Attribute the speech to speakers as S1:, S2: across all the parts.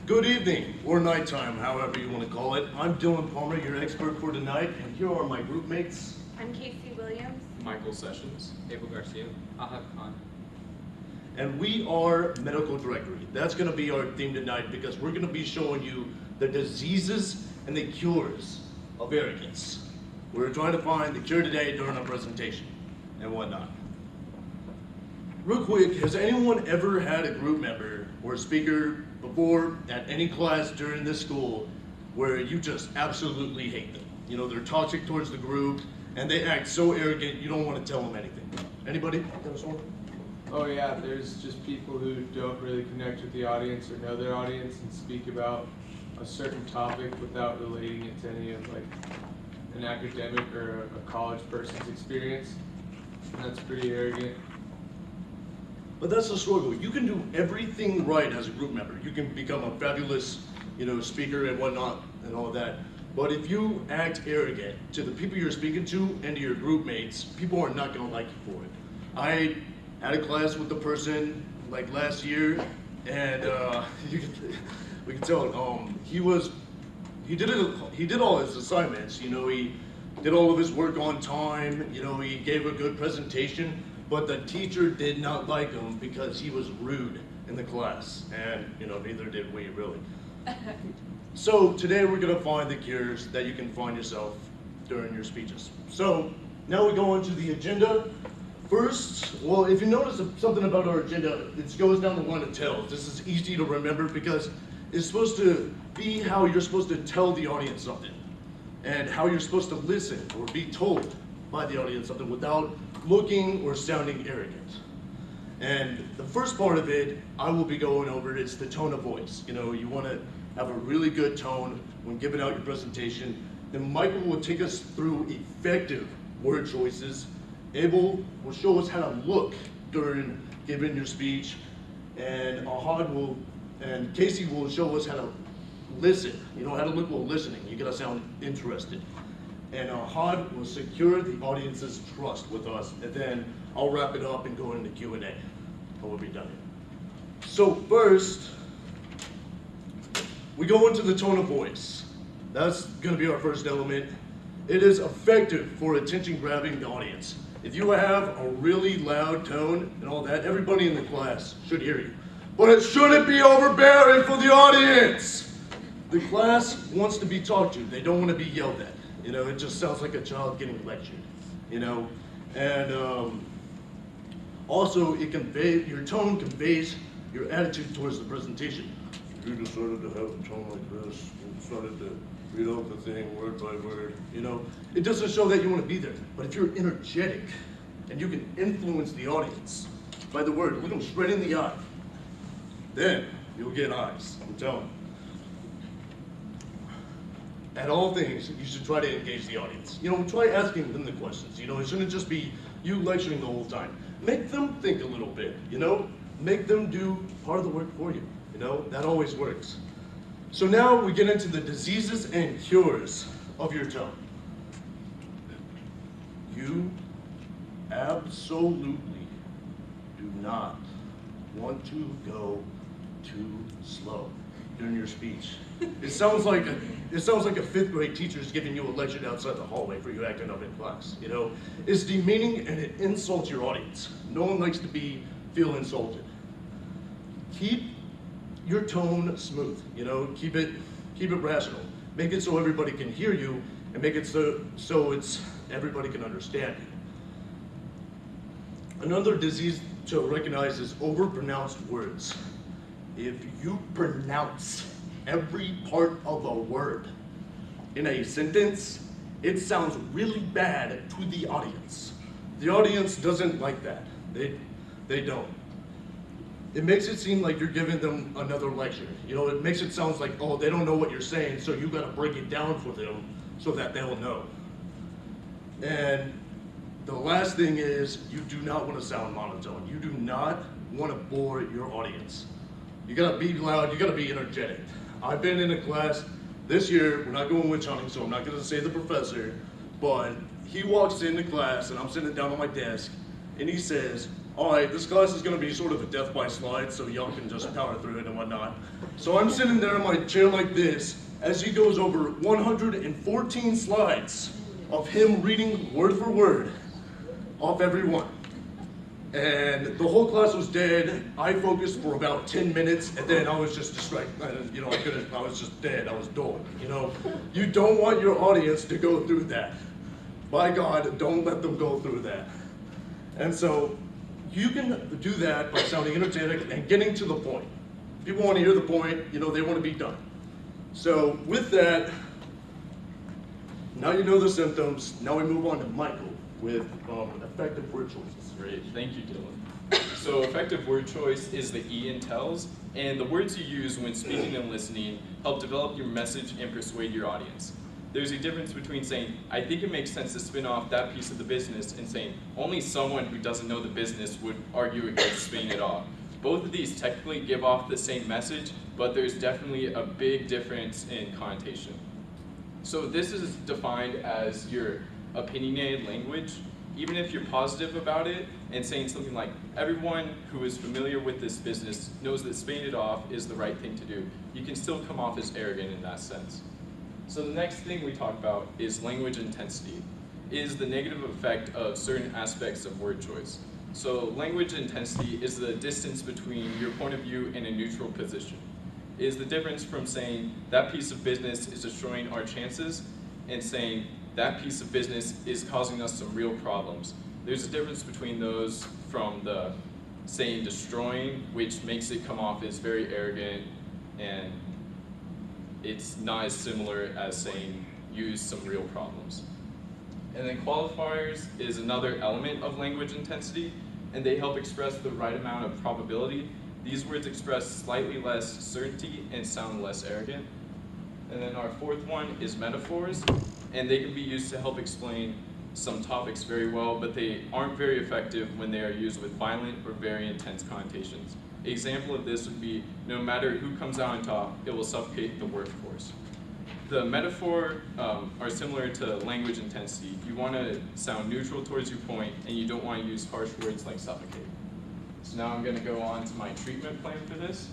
S1: Good evening, or nighttime, however you want to call it. I'm Dylan Palmer, your expert for tonight, and here are my group mates.
S2: I'm Casey Williams.
S3: Michael Sessions.
S4: Abel Garcia. Ahad Khan.
S1: And we are Medical Directory. That's going to be our theme tonight because we're going to be showing you the diseases and the cures of arrogance. We're trying to find the cure today during our presentation and whatnot. Real quick, has anyone ever had a group member or a speaker before at any class during this school where you just absolutely hate them? You know, they're toxic towards the group and they act so arrogant you don't want to tell them anything. Anybody?
S5: Oh yeah, there's just people who don't really connect with the audience or know their audience and speak about a certain topic without relating it to any of like an academic or a college person's experience. And that's pretty arrogant.
S1: But that's the struggle. You can do everything right as a group member. You can become a fabulous, speaker and whatnot and all that. But if you act arrogant to the people you're speaking to and to your group mates, people are not going to like you for it. I had a class with the person like last year, and we can tell he did all his assignments. He did all of his work on time. He gave a good presentation. But the teacher did not like him because he was rude in the class, and neither did we really. So today we're going to find the cures that you can find yourself during your speeches. So now we go into the agenda. First, well, if you notice something about our agenda, it goes down the line of tells. This is easy to remember because it's supposed to be how you're supposed to tell the audience something and how you're supposed to listen or be told by the audience something without looking or sounding arrogant. And the first part of it, I will be going over, it's the tone of voice. You want to have a really good tone when giving out your presentation. Then Michael will take us through effective word choices. Abel will show us how to look during giving your speech. And and Casey will show us how to listen. How to look while listening. You gotta sound interested. And Ahad will secure the audience's trust with us, and then I'll wrap it up and go into Q&A, and we'll be done. So first, we go into the tone of voice. That's going to be our first element. It is effective for attention-grabbing the audience. If you have a really loud tone and all that, everybody in the class should hear you. But it shouldn't be overbearing for the audience. The class wants to be talked to. They don't want to be yelled at. It just sounds like a child getting lectured, and also your tone conveys your attitude towards the presentation. You decided to have a tone like this, you decided to read out the thing word by word, It doesn't show that you want to be there, but if you're energetic and you can influence the audience by the word, look them straight in the eye, then you'll get eyes, I'm telling you. At all things, you should try to engage the audience. Try asking them the questions. It shouldn't just be you lecturing the whole time. Make them think a little bit, Make them do part of the work for you, That always works. So now we get into the diseases and cures of your tone. You absolutely do not want to go too slow during your speech. It sounds like a fifth grade teacher is giving you a lecture outside the hallway for you acting up in class. It's demeaning and it insults your audience. No one likes to feel insulted. Keep your tone smooth. Keep it rational. Make it so everybody can hear you, and make it so everybody can understand you. Another disease to recognize is overpronounced words. If you pronounce every part of a word in a sentence, it sounds really bad to the audience. The audience doesn't like that. They don't. It makes it seem like you're giving them another lecture. It makes it sound like, oh, they don't know what you're saying, so you gotta break it down for them so that they'll know. And the last thing is, you do not want to sound monotone. You do not want to bore your audience. You gotta be loud, you gotta be energetic. I've been in a class this year, we're not going witch hunting, so I'm not gonna say the professor, but he walks into class and I'm sitting down on my desk and he says, all right, this class is going to be sort of a death by slide, so y'all can just power through it and whatnot. So I'm sitting there in my chair like this as he goes over 114 slides of him reading word for word off every one. And the whole class was dead. I focused for about 10 minutes, and then I was just distracted. I was just dead. I was dull. You don't want your audience to go through that. By God, don't let them go through that. And so you can do that by sounding energetic and getting to the point. People want to hear the point. They want to be done. So with that, now you know the symptoms. Now we move on to Michael with effective word choices.
S2: Great, thank you, Dylan. So effective word choice is the E in TELLS, and the words you use when speaking and listening help develop your message and persuade your audience. There's a difference between saying, I think it makes sense to spin off that piece of the business, and saying, only someone who doesn't know the business would argue against spinning it off. Both of these technically give off the same message, but there's definitely a big difference in connotation. So this is defined as your opinionated language. Even if you're positive about it and saying something like, everyone who is familiar with this business knows that spinning it off is the right thing to do, you can still come off as arrogant in that sense. So the next thing we talk about is language intensity. It is the negative effect of certain aspects of word choice. So language intensity is the distance between your point of view and a neutral position. It is the difference from saying that piece of business is destroying our chances and saying that piece of business is causing us some real problems. There's a difference between those from the saying destroying, which makes it come off as very arrogant, and it's not as similar as saying use some real problems. And then qualifiers is another element of language intensity, and they help express the right amount of probability. These words express slightly less certainty and sound less arrogant. And then our fourth one is metaphors, and they can be used to help explain some topics very well, but they aren't very effective when they are used with violent or very intense connotations. An example of this would be, no matter who comes out on top, it will suffocate the workforce. The metaphor are similar to language intensity. You want to sound neutral towards your point, and you don't want to use harsh words like suffocate. So now I'm going to go on to my treatment plan for this.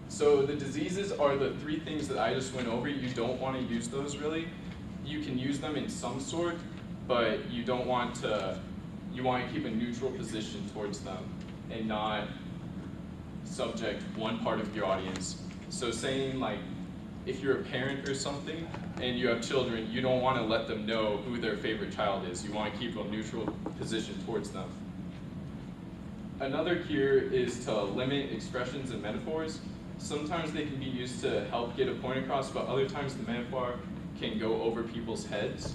S2: So the diseases are the three things that I just went over. You don't want to use those really. You can use them in some sort, but you don't want to, you want to keep a neutral position towards them and not subject one part of your audience. So saying like, if you're a parent or something and you have children, you don't want to let them know who their favorite child is. You want to keep a neutral position towards them. Another cure is to limit expressions and metaphors. Sometimes they can be used to help get a point across, but other times the metaphor can go over people's heads.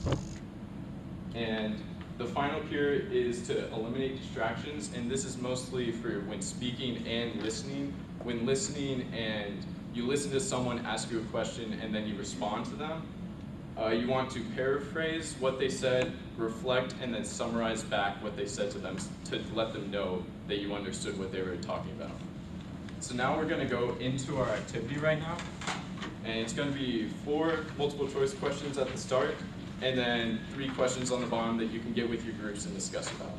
S2: And the final cure is to eliminate distractions, and this is mostly for when speaking and listening. When listening and you listen to someone ask you a question and then you respond to them, you want to paraphrase what they said, reflect, and then summarize back what they said to them to let them know that you understood what they were talking about. So now we're going to go into our activity right now, and it's going to be 4 multiple choice questions at the start, and then 3 questions on the bottom that you can get with your groups and discuss about.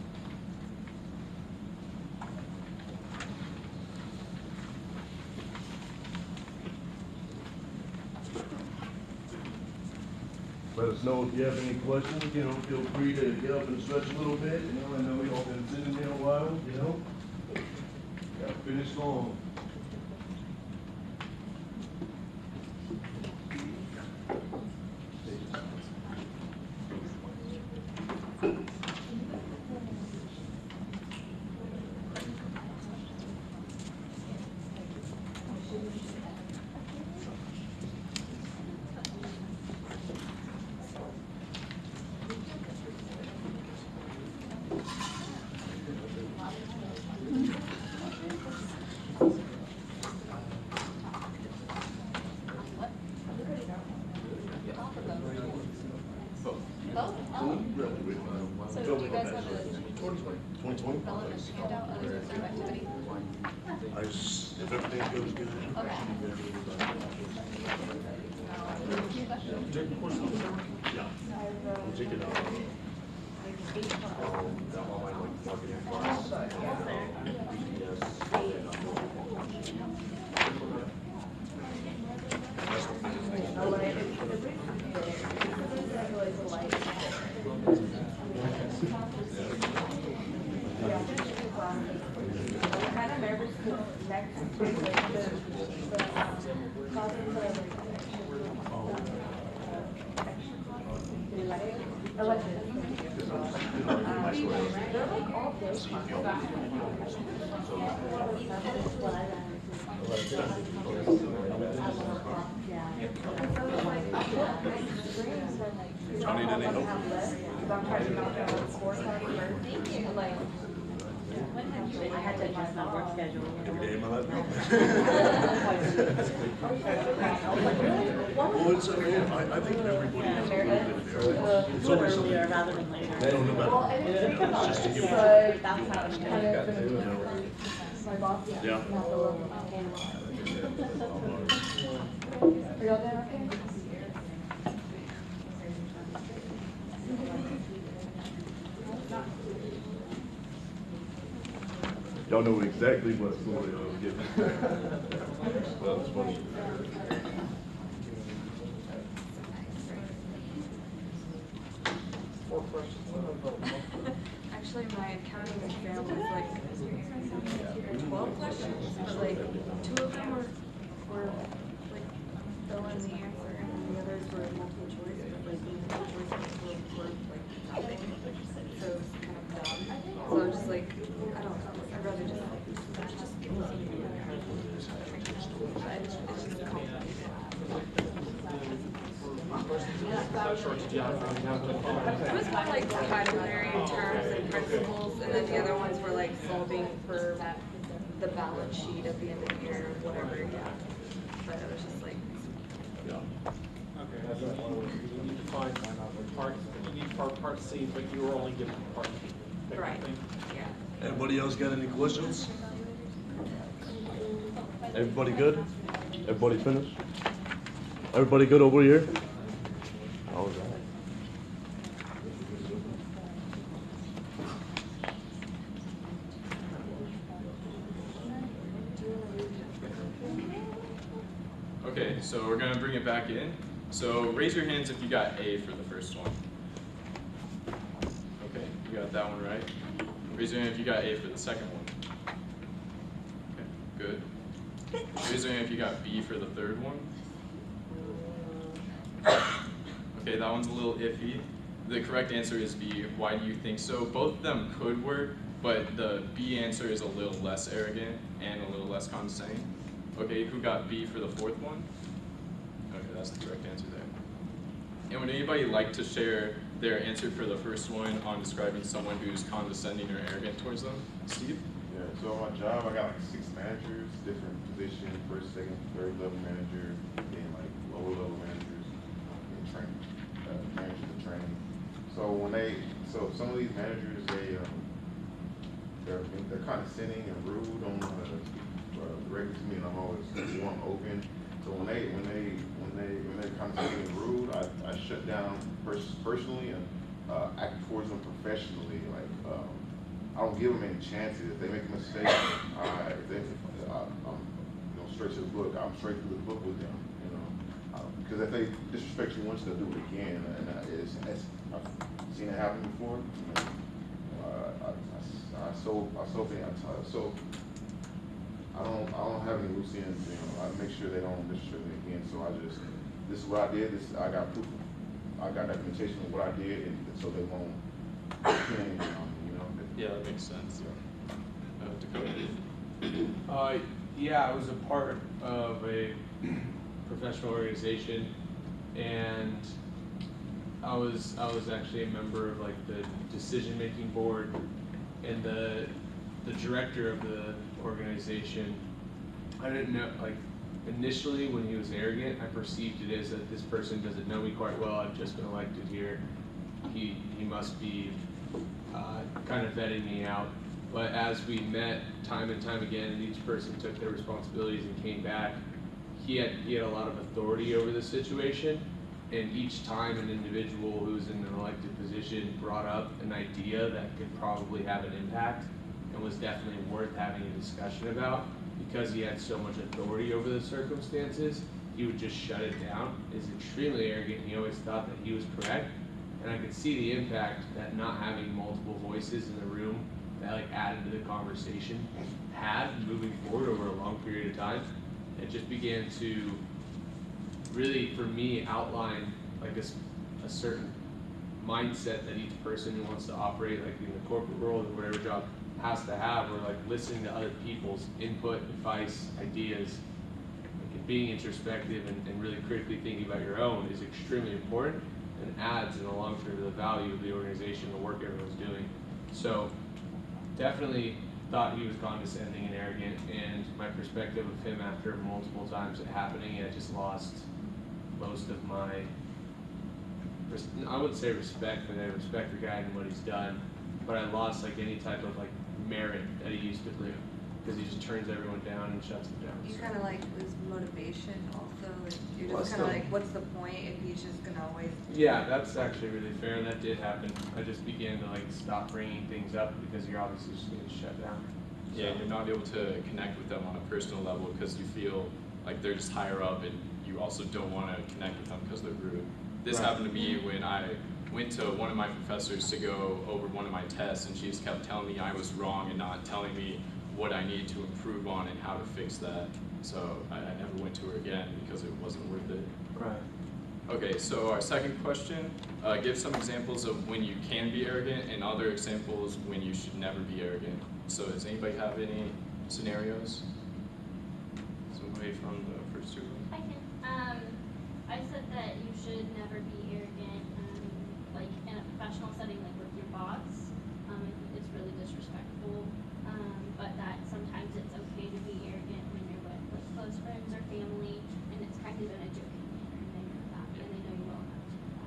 S1: Let us know if you have any questions. Feel free to get up and stretch a little bit. I know y'all been sitting there a while. Got to finish long.
S3: So do you guys have a
S1: 2020?
S3: relevant handout of the observe activity?
S1: If everything goes good.
S3: Okay.
S1: Yeah. We'll take it out. That online marketing class.
S3: kind of nervous because next week,
S1: Johnny, did they help?
S3: I had to adjust my work schedule.
S1: Every day of my life. Well, it's, I think everybody has a little bit of area. It's always something.
S3: Earlier rather than later.
S1: No matter what. It's just to give it. Yeah. Y'all know exactly what story I was giving. Well, it's funny.
S6: Actually, my accounting exam was like 12 questions, but like 2 of them were like fill in the answer, and the others were multiple choice, but like the multiple choices were like nothing. So it was kind of dumb. So I was just like, I don't know, I'd rather just get the It was more like vocabulary terms and principles, and then the other ones were like solving for the balance sheet at the end of the year or whatever, yeah. But it was just like,
S7: Okay, that's what you need to find part, you need part C, but you were only given part B. that
S6: right,
S7: thing.
S6: yeah.
S1: Anybody else got any questions? Everybody good? Everybody finished? Everybody good over here? All right.
S2: Okay, so we're gonna bring it back in. So raise your hands if you got A for the first one. Okay, you got that one right. Raise your hand if you got A for the second one. Okay, good. Raise your hand if you got B for the third one. Okay, that one's a little iffy. The correct answer is B. Why do you think so? Both of them could work, but the B answer is a little less arrogant and a little less condescending. Okay, who got B for the fourth one? Okay, that's the correct answer there. And would anybody like to share their answer for the first one on describing someone who's condescending or arrogant towards them? Steve?
S8: Yeah, so on my job, I got like 6 managers, different positions, first, second, third level manager, then like lower level managers, and training, managers and training. So some of these managers, they're condescending and rude on directly to me, and I'm always warm, open. So when they condescending and rude, I shut down personally and act towards them professionally. Like I don't give them any chances. If they make a mistake, I'm straight to the book. I'm straight through the book with them. Because if they disrespect you once, they'll do it again, and I've seen it happen before. I don't have any loose ends. I make sure they don't disrespect me again. So this is what I did. I got proof. I got documentation of what I did, and so they won't.
S2: Yeah, that makes sense. Dakota?
S5: Yeah, I was a part of a professional organization, and I was actually a member of like the decision-making board, and the director of the organization. I didn't know, like initially when he was arrogant, I perceived it as that this person doesn't know me quite well. I've just been elected here. He must be kind of vetting me out. But as we met time and time again, and each person took their responsibilities and came back, he had a lot of authority over the situation. And each time an individual who's in an elected position brought up an idea that could probably have an impact, and was definitely worth having a discussion about, because he had so much authority over the circumstances, he would just shut it down, is extremely arrogant. He always thought that he was correct. And I could see the impact that not having multiple voices in the room that like added to the conversation had moving forward over a long period of time. It just began to really, for me, outline like a certain mindset that each person who wants to operate like in the corporate world or whatever job has to have, where like listening to other people's input, advice, ideas, like being introspective and really critically thinking about your own is extremely important and adds in the long term to the value of the organization, the work everyone's doing. So definitely thought he was condescending and arrogant, and my perspective of him after multiple times it happening, I just lost most of my, I wouldn't say respect, but I respect the guy and what he's done, but I lost like any type of like merit that he used to bring, because he just turns everyone down and shuts them down.
S6: You
S5: So.
S6: kind of like lose motivation also, like you're
S1: Well,
S6: just kind of
S1: still-
S6: like, what's the point if he's just gonna always.
S5: Yeah, that's actually really fair, and that did happen. I just began to like stop bringing things up because you're obviously just getting shut down.
S2: Yeah, you're not able to connect with them on a personal level because you feel like they're just higher up, and you also don't want to connect with them because they're rude. This
S5: Right.
S2: happened to me when I went to one of my professors to go over one of my tests, and she just kept telling me I was wrong and not telling me what I needed to improve on and how to fix that. So I never went to her again because it wasn't worth it.
S5: Right.
S2: Okay, so our second question, give some examples of when you can be arrogant and other examples when you should never be arrogant. So does anybody have any scenarios? Somebody from the first two?
S9: I can. I said that you should never be arrogant, like in a professional setting, like with your boss. I think it's really disrespectful, but that sometimes it's okay to be arrogant when you're with like close friends or family, and it's kind of in a joking manner, and they know that, and they know you well enough to know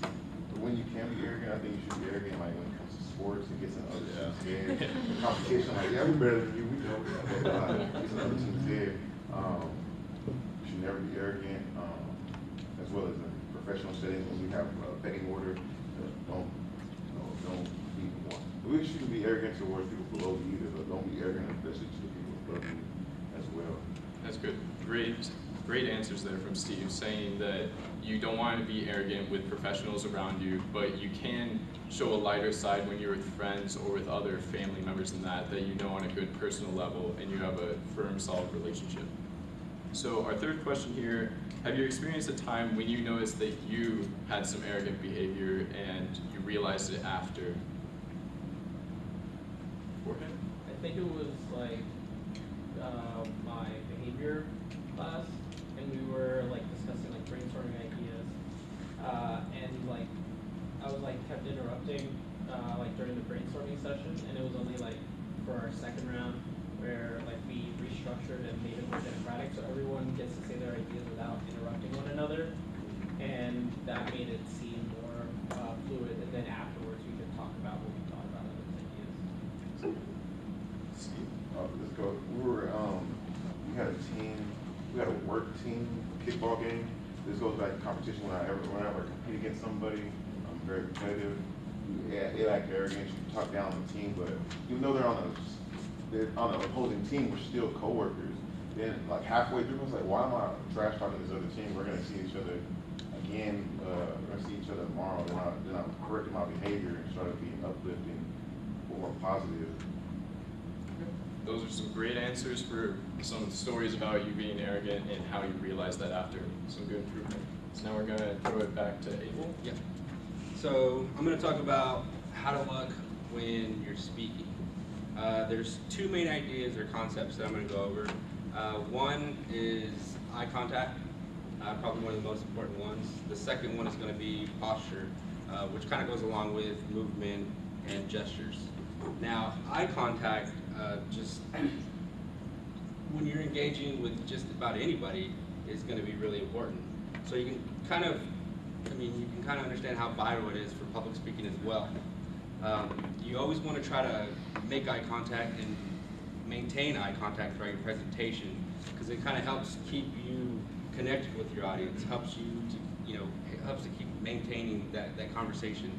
S9: that.
S8: When you can be arrogant, I think you should be arrogant like when it comes to sports and gets in other teams' head. Competition, like, yeah, we're better than you, we know. Gets in other teams' head. You should never be arrogant, as well as in professional settings when you have a pecking order. Don't be one. We shouldn't be arrogant towards people below you either, but don't be arrogant especially to people above you as well.
S2: That's good. Great answers there from Steve, saying that you don't want to be arrogant with professionals around you, but you can show a lighter side when you're with friends or with other family members than that you know on a good personal level and you have a firm, solid relationship. So our third question here, have you experienced a time when you noticed that you had some arrogant behavior and you realized it after? Beforehand?
S10: I think it was like my behavior class, and we were like discussing like brainstorming ideas, and like I was like kept interrupting like during the brainstorming session, and it was only like for our second round where like we restructured and made it more democratic, so everyone gets to say their ideas without interrupting one another, and that made it seem more fluid. And then afterwards, we could talk about what we thought about those ideas.
S8: Let's go. We had a team, we had a work team kickball game. This goes back to competition whenever I compete against somebody, I'm very competitive. They act arrogant, you talk down on the team, but even though they're on the opposing team, we're still coworkers. Then like halfway through, I was like, why am I trash talking this other team? We're gonna see each other again, we're gonna see each other tomorrow. Then I'm correcting my behavior and started being uplifting, more positive.
S2: Those are some great answers for some stories about you being arrogant and how you realized that after. Some good improvement. So now we're going to throw it back to Abel.
S4: Yeah. So I'm going to talk about how to look when you're speaking. There's two main ideas or concepts that I'm going to go over. One is eye contact, probably one of the most important ones. The second one is going to be posture, which kind of goes along with movement and gestures. Now, eye contact, just when you're engaging with just about anybody, is going to be really important. So you can kind of, you can kind of understand how vital it is for public speaking as well. You always want to try to make eye contact and maintain eye contact throughout your presentation, because it kind of helps keep you connected with your audience, helps you to, it helps to keep maintaining that conversation.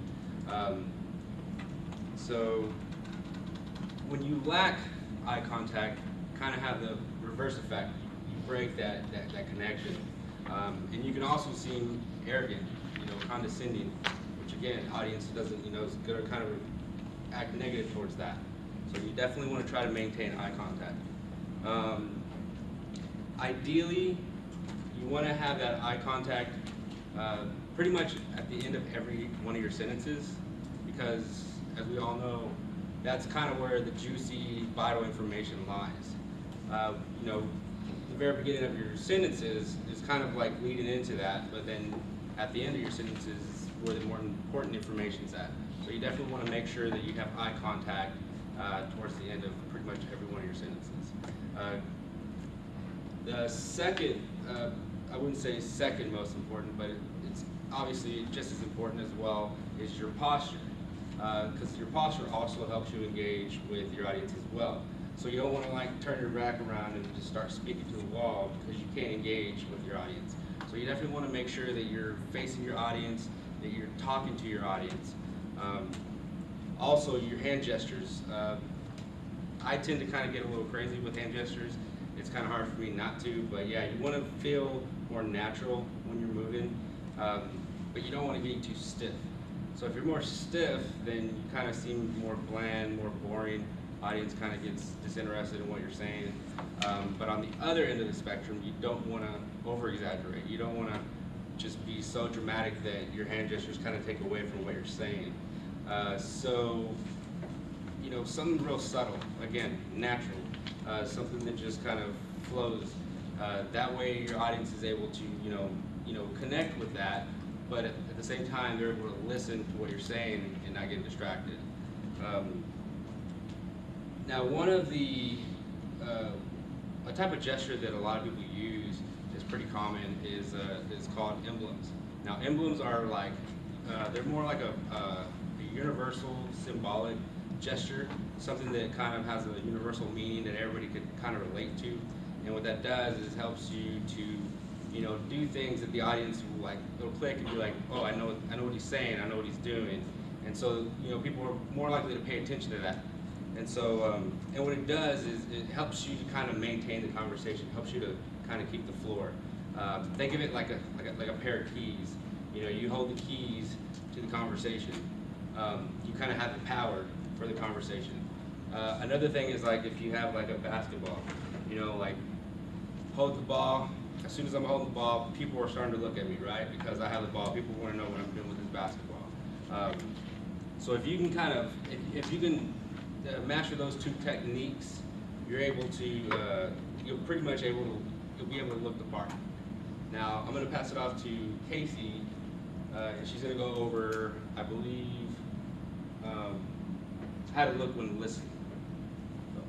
S4: So when you lack eye contact, kind of have the reverse effect. You break that connection. And you can also seem arrogant, condescending, which again, audience doesn't, is going to kind of act negative towards that. So you definitely want to try to maintain eye contact. Ideally, you want to have that eye contact pretty much at the end of every one of your sentences, because as we all know, that's kind of where the juicy, vital information lies. The very beginning of your sentences is kind of like leading into that, but then at the end of your sentences is where the more important information is at. So you definitely want to make sure that you have eye contact towards the end of pretty much every one of your sentences. The second, I wouldn't say second most important, but it's obviously just as important as well, is your posture. Because your posture also helps you engage with your audience as well. So you don't want to like turn your back around and just start speaking to the wall because you can't engage with your audience. So you definitely want to make sure that you're facing your audience, that you're talking to your audience. Also, your hand gestures. I tend to kind of get a little crazy with hand gestures. It's kind of hard for me not to, but yeah, you want to feel more natural when you're moving, but you don't want to get too stiff. So if you're more stiff, then you kind of seem more bland, more boring. Audience kind of gets disinterested in what you're saying. But on the other end of the spectrum, you don't want to over-exaggerate. You don't want to just be so dramatic that your hand gestures kind of take away from what you're saying. So, something real subtle, again, natural, something that just kind of flows. That way your audience is able to, connect with that, but at the same time, they're able to listen to what you're saying and not get distracted. Now, one of the, a type of gesture that a lot of people use is pretty common is called emblems. Now, emblems are like, they're more like a universal symbolic gesture, something that kind of has a universal meaning that everybody could kind of relate to. And what that does is helps you to, do things that the audience will like, it'll click and be like, oh, I know what he's saying, I know what he's doing. And so, people are more likely to pay attention to that. And so, and what it does is it helps you to kind of maintain the conversation, helps you to kind of keep the floor. Think of it like a pair of keys. You hold the keys to the conversation. You kind of have the power for the conversation. Another thing is like if you have like a basketball, like hold the ball. As soon as I'm holding the ball, people are starting to look at me, right? Because I have the ball. People want to know what I'm doing with this basketball. So if you can kind of, if you can master those two techniques, you're able to, you'll pretty much you'll be able to look the part. Now I'm going to pass it off to Casey, and she's going to go over, I believe, how to look when listening. So,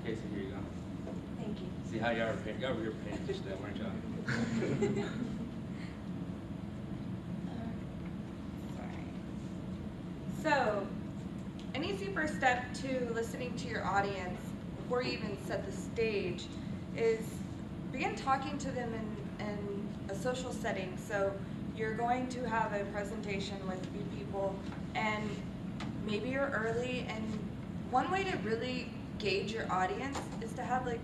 S4: Casey, here you go.
S6: Thank you.
S4: See how you were paying attention to that, weren't you?
S6: So, an easy first step to listening to your audience before you even set the stage is begin talking to them in a social setting. So you're going to have a presentation with a few people and maybe you're early, and one way to really gauge your audience is to have like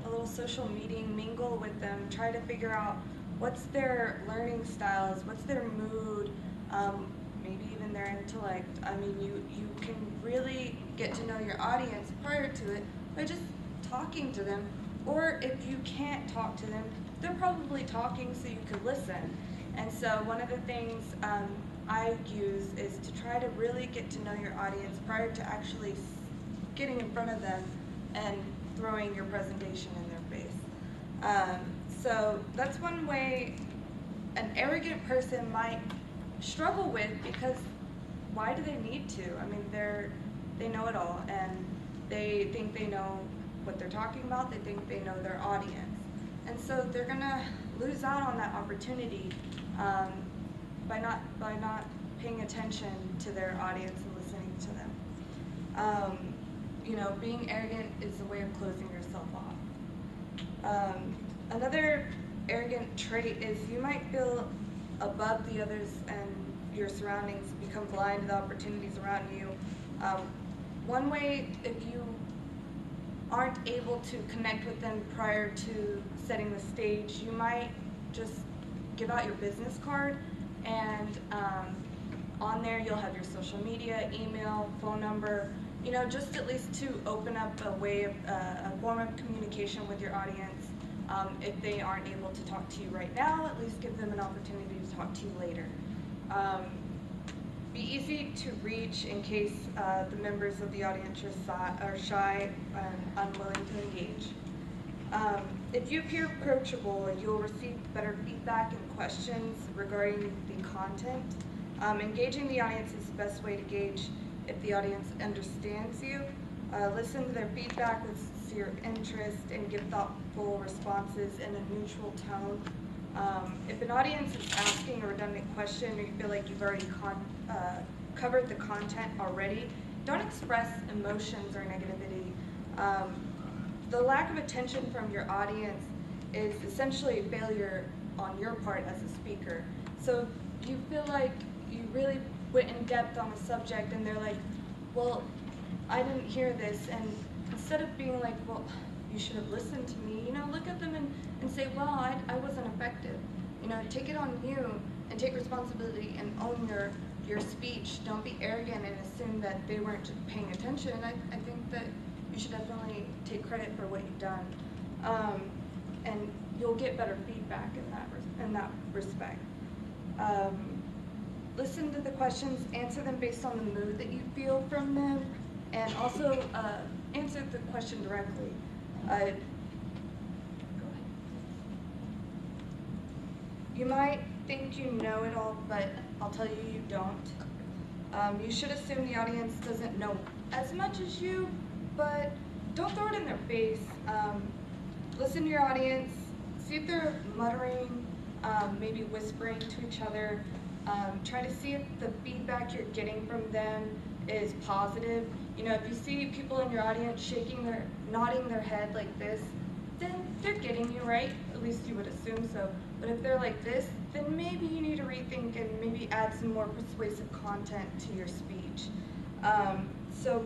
S6: a little social meeting, mingle with them, try to figure out what's their learning styles, what's their mood, maybe even their intellect. I mean, you can really get to know your audience prior to it by just talking to them, or if you can't talk to them, they're probably talking so you could listen. And so one of the things I use is to try to really get to know your audience prior to actually getting in front of them and throwing your presentation in their face. So that's one way an arrogant person might struggle with, because why do they need to? I mean, they know it all, and they think they know what they're talking about. They think they know their audience, and so they're gonna lose out on that opportunity by not paying attention to their audience and listening to them. Being arrogant is a way of closing yourself off. Another arrogant trait is you might feel above the others and your surroundings, become blind to the opportunities around you. One way, if you aren't able to connect with them prior to setting the stage, you might just give out your business card, and on there you'll have your social media, email, phone number, you know, just at least to open up a way of a form of communication with your audience. If they aren't able to talk to you right now, at least give them an opportunity to talk to you later. Be easy to reach in case the members of the audience are shy and unwilling to engage. If you appear approachable, you'll receive better feedback and questions regarding the content. Engaging the audience is the best way to gauge if the audience understands you. Listen to their feedback with sincere interest and give thoughtful responses in a neutral tone. If an audience is asking a redundant question or you feel like you've already covered the content already, don't express emotions or negativity. The lack of attention from your audience is essentially a failure on your part as a speaker. So if you feel like you really went in depth on a subject and they're like, well, I didn't hear this, and instead of being like, well, you should have listened to me, you know, look at them and say, well, I wasn't effective. You know, take it on you and take responsibility and own your speech. Don't be arrogant and assume that they weren't paying attention. I think that you should definitely take credit for what you've done. And you'll get better feedback in that respect. Listen to the questions, answer them based on the mood that you feel from them, and also answer the question directly. Go ahead. You might think you know it all, but I'll tell you, you don't. You should assume the audience doesn't know as much as you, but don't throw it in their face. Listen to your audience, see if they're muttering, maybe whispering to each other. Try to see if the feedback you're getting from them is positive. You know, if you see people in your audience nodding their head like this, then they're getting you right. At least you would assume so. But if they're like this, then maybe you need to rethink and maybe add some more persuasive content to your speech. So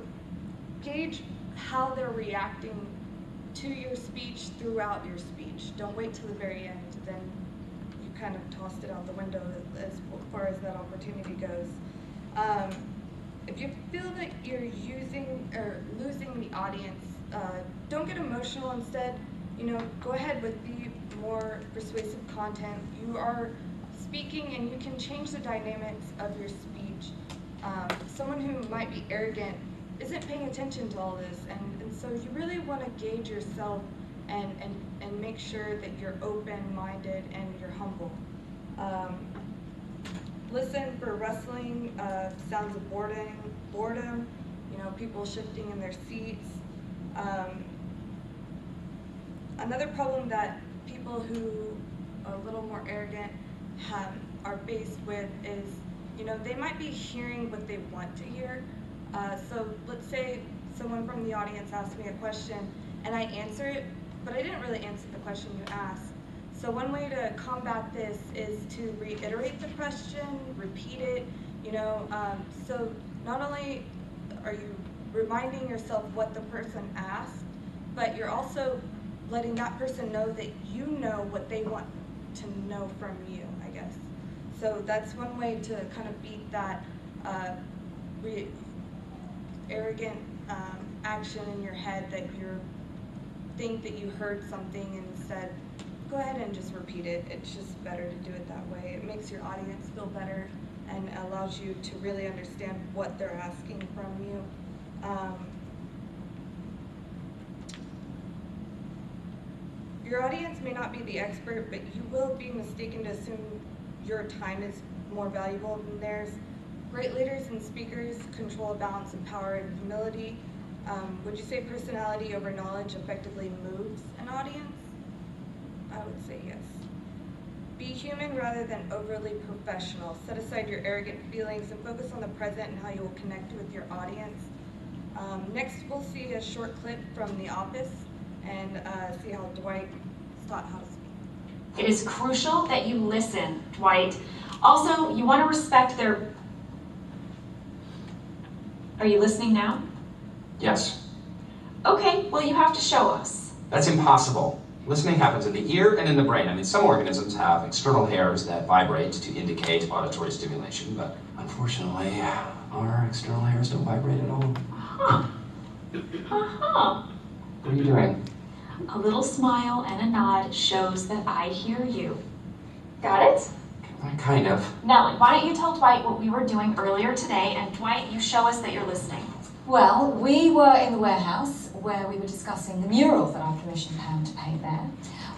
S6: gauge how they're reacting to your speech throughout your speech. Don't wait till the very end, then you kind of tossed it out the window as far as that opportunity goes. If you feel that you're using or losing the audience, don't get emotional. Instead, you know, go ahead with the more persuasive content. You are speaking and you can change the dynamics of your speech. Someone who might be arrogant isn't paying attention to all this, and so you really want to gauge yourself and make sure that you're open-minded and you're humble. Listen for rustling, sounds of boredom, you know, people shifting in their seats. Another problem that people who are a little more arrogant are faced with is, you know, they might be hearing what they want to hear. So let's say someone from the audience asked me a question and I answer it, but I didn't really answer the question you asked. So one way to combat this is to reiterate the question, repeat it, you know, so not only are you reminding yourself what the person asked, but you're also letting that person know that you know what they want to know from you, I guess. So that's one way to kind of beat that arrogant action in your head that you think that you heard something and instead go ahead and just repeat it. It's just better to do it that way. It makes your audience feel better and allows you to really understand what they're asking from you. Your audience may not be the expert, but you will be mistaken to assume your time is more valuable than theirs. Great leaders and speakers control a balance of power and humility. Would you say personality over knowledge effectively moves an audience? I would say yes. Be human rather than overly professional. Set aside your arrogant feelings and focus on the present and how you will connect with your audience. Next, we'll see a short clip from The Office and see how Dwight taught how to speak.
S11: It is crucial that you listen, Dwight. Also, you want to respect their... Are you listening now?
S12: Yes.
S11: Okay, well, you have to show us.
S12: That's impossible. Listening happens in the ear and in the brain. I mean, some organisms have external hairs that vibrate to indicate auditory stimulation, but unfortunately, our external hairs don't vibrate at all.
S11: Huh. Uh-huh.
S12: What are you doing?
S11: A little smile and a nod shows that I hear you. Got it?
S12: Kind of.
S11: Nellie, why don't you tell Dwight what we were doing earlier today, and Dwight, you show us that you're listening.
S13: Well, we were in the warehouse where we were discussing the mural that I commissioned Pam to paint there.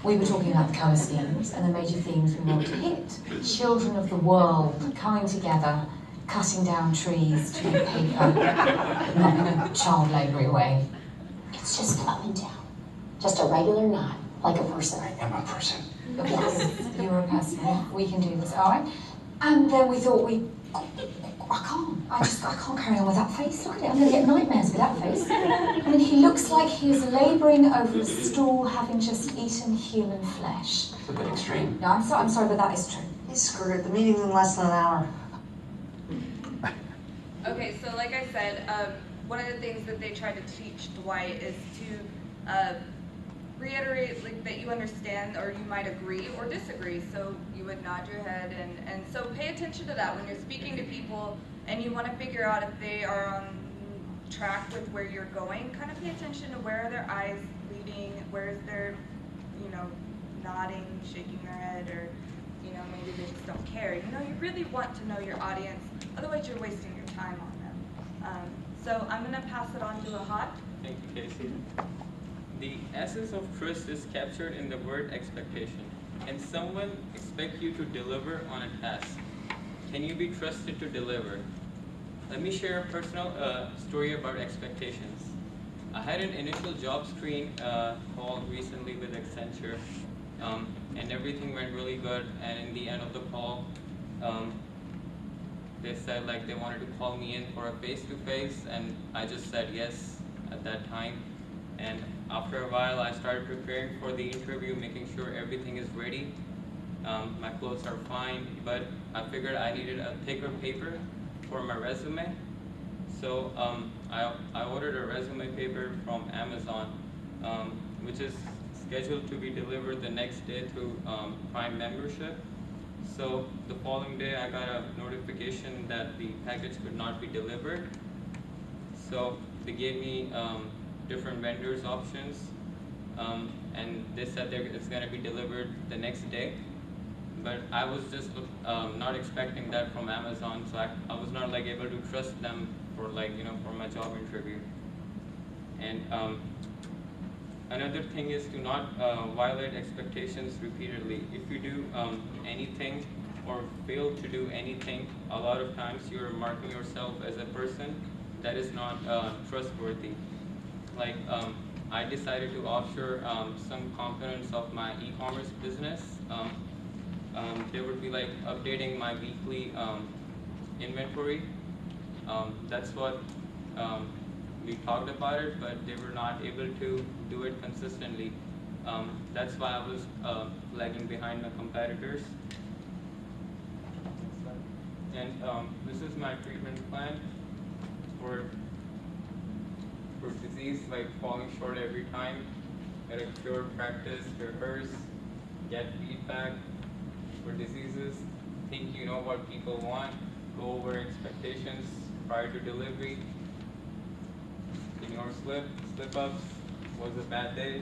S13: We were talking about the colour schemes and the major themes we want to hit. Children of the world coming together, cutting down trees to make paper, not in a child labouring way.
S14: It's just up and down. Just a regular nod, like a person.
S12: I am a person.
S13: Yes, you're a person. We can do this, all right? And then we thought I can't carry on with that face. Look at it, I'm gonna get nightmares with that face. I mean, he looks like he's labouring over a stool, having just eaten human flesh.
S12: It's a bit extreme.
S13: No, I'm sorry, but that is true.
S14: Screw it, the meeting's in less than an hour.
S6: Okay, so like I said, one of the things that they tried to teach Dwight is to reiterate like that you understand, or you might agree or disagree. So you would nod your head, and so pay attention to that when you're speaking to people and you want to figure out if they are on track with where you're going. Kind of pay attention to where are their eyes leading, where's their, nodding, shaking their head, or maybe they just don't care. You really want to know your audience, otherwise you're wasting your time on them. So I'm going to pass it on to Ahad.
S15: Thank you, Casey. The essence of trust is captured in the word expectation. Can someone expect you to deliver on a task? Can you be trusted to deliver? Let me share a personal story about expectations. I had an initial job screen call recently with Accenture, and everything went really good. And in the end of the call, they said they wanted to call me in for a face-to-face, and I just said yes at that time. And after a while, I started preparing for the interview, making sure everything is ready. My clothes are fine, but I figured I needed a thicker paper for my resume. So I ordered a resume paper from Amazon, which is scheduled to be delivered the next day through Prime membership. So the following day, I got a notification that the package could not be delivered. So they gave me different vendors options, and they said it's going to be delivered the next day. But I was just not expecting that from Amazon, so I was not able to trust them for for my job interview. And another thing is to not violate expectations repeatedly. If you do anything or fail to do anything, a lot of times you're marking yourself as a person that is not trustworthy. I decided to offshore some components of my e-commerce business. They would be updating my weekly inventory. That's what we talked about it, but they were not able to do it consistently. That's why I was lagging behind my competitors. And this is my treatment plan for disease falling short every time. Get a cure, practice, rehearse, get feedback. For diseases, think you know what people want, go over expectations prior to delivery. Ignore slip-ups, was a bad day.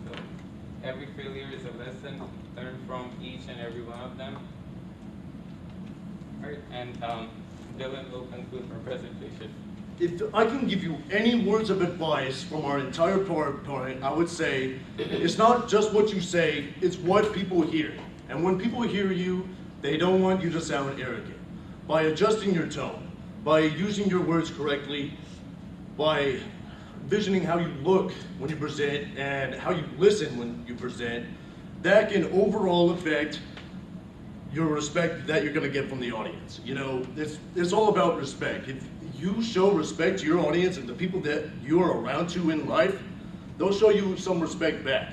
S15: So every failure is a lesson, learn from each and every one of them. All right, and Dylan will conclude our presentation.
S1: If I can give you any words of advice from our entire PowerPoint, I would say it's not just what you say, it's what people hear. And when people hear you, they don't want you to sound arrogant. By adjusting your tone, by using your words correctly, by visioning how you look when you present and how you listen when you present, that can overall affect your respect that you're going to get from the audience. It's all about respect. If you show respect to your audience and the people that you're around to in life, they'll show you some respect back.